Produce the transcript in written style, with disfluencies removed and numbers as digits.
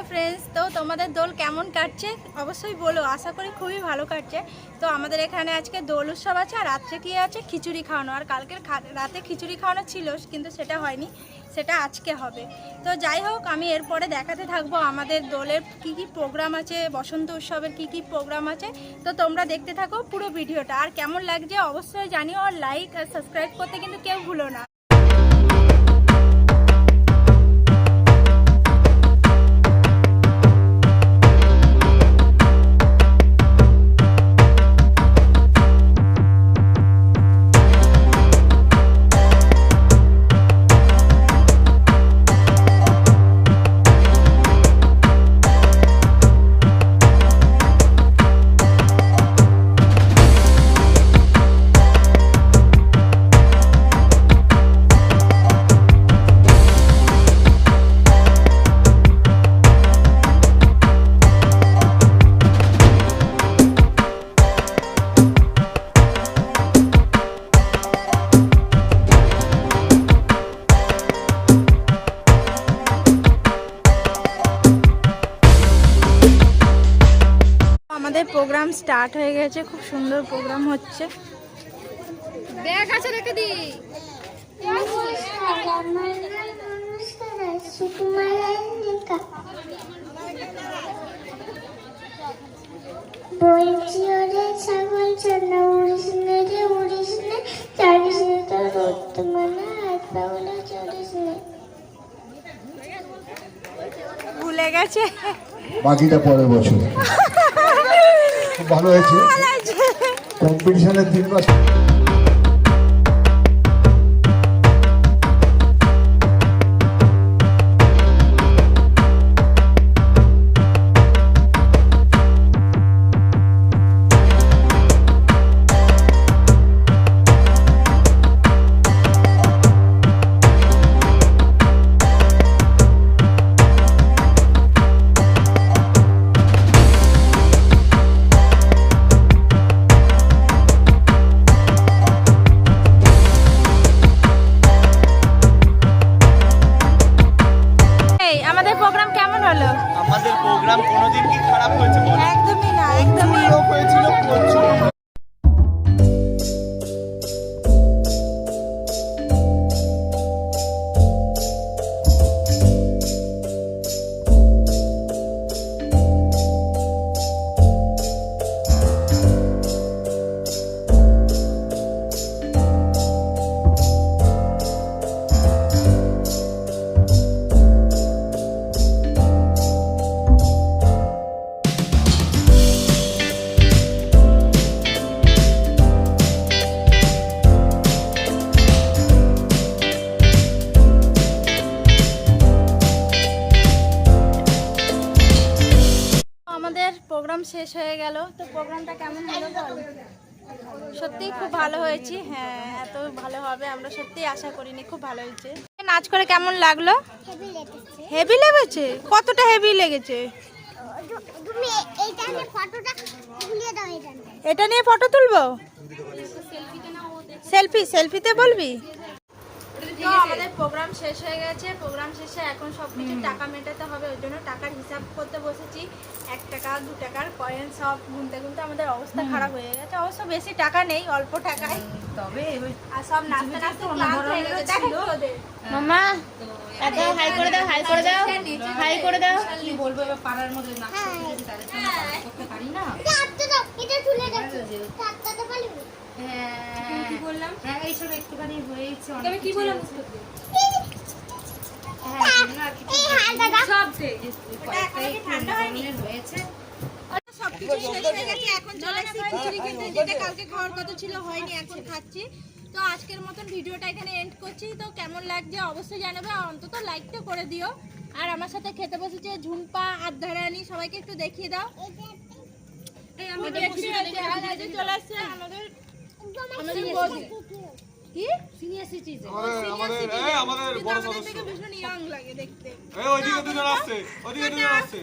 Friends, তো তোমাদের দোল কেমন কাটছে অবশ্যই বলো। আশা করি খুবই ভালো কাটছে। তো আমাদের এখানে আজকে দোল উৎসব আছে, আর রাত্রে কি আছে খিচুড়ি খাওয়ানো। আর কালকের রাতে খিচুড়ি খাওয়ানো ছিল, কিন্তু সেটা হয়নি, সেটা আজকে হবে। তো যাই হোক, আমি এরপরে দেখাতে থাকবো আমাদের দোলের কি কি প্রোগ্রাম আছে, বসন্ত উৎসবের কি কি প্রোগ্রাম আছে। তো তোমরা দেখতে থাকো পুরো ভিডিওটা, আর কেমন লাগছে অবশ্যই জানিও। আর লাইক আর সাবস্ক্রাইব করতে কিন্তু কেউ ভুলো না। আমাদের প্রোগ্রাম স্টার্ট হয়ে গেছে, খুব সুন্দর প্রোগ্রাম হচ্ছে। ব্যাগ আছে রেখে দি। বলছি ওরে ছাগল চন্না উড়িস নে রে উড়িস নে, চারিস নে তোর বর্তমানে হাত পাগলে চড়িস নে। ভুলে গেছে, বাকিটা পরের বছর। খুব ভালো হয়েছে কম্পিটিশনের দিন বা আমাদের প্রোগ্রাম কোনোদিন কি খারাপ হয়েছে বল? একদমই না, একদমই লোক হয়েছিল প্রচুর। প্রোগ্রাম শেষ হয়ে গেল। তো প্রোগ্রামটা কেমন হলো বল? সত্যিই খুব ভালো হয়েছে। হ্যাঁ, এত ভালো হবে আমরা সত্যিই আশা করিনি, খুব ভালো হয়েছে। নাচ করে কেমন লাগলো? হেভি লেগেছে? কতটা হেভি লেগেছে? এটা নিয়ে ফটো তুলবো? সেলফিতে বলবি? তো আমাদের প্রোগ্রাম শেষ হয়ে গেছে। প্রোগ্রাম শেষে এখন সব কিছু টাকা মেটাতে হবে, ওই জন্য টাকার হিসাব করতে বসেছি। 1 টাকা 2 টাকার কয়েন সব গুনতে গুনতে আমাদের অবস্থা খারাপ হয়ে গেছে। অবশ্য বেশি টাকা নেই, অল্প টাকায়, তবে আর সব নাচতে নাচতে ক্লান্ত হয়ে গেছে। দেখো ওদের মামা, এত হাই করে দাও, হাই করে দাও, হাই করে দাও। কি বলবো এবার পাড়ার মধ্যে নাচতে যদি তাদের জন্য কাজ করতে পারি না। এটা তুলে রাখো, হাতটা পারবি? হ্যাঁ, কি বললাম? হ্যাঁ, এইসব একটুখানি হয়েছে। তবে কি বললাম? তো আজকের মতন ভিডিওটা এখানে এন্ড করছি। তো কেমন লাগছে অবশ্যই জানাবে, আর অন্তত লাইকটা করে দিও। আর আমার সাথে খেতে বসেছে ঝুম্পা আর ধারানি, সবাইকে একটু দেখিয়ে দাও। চলে আসছে আমাদের বৌদি। কি সিনিয়র সিটিজেন, আমাদের বড় সদস্য, ভীষণ ইয়াং লাগে দেখতে। ওইদিকে দুজন আসছে, ওইদিকে দুজন আসছে।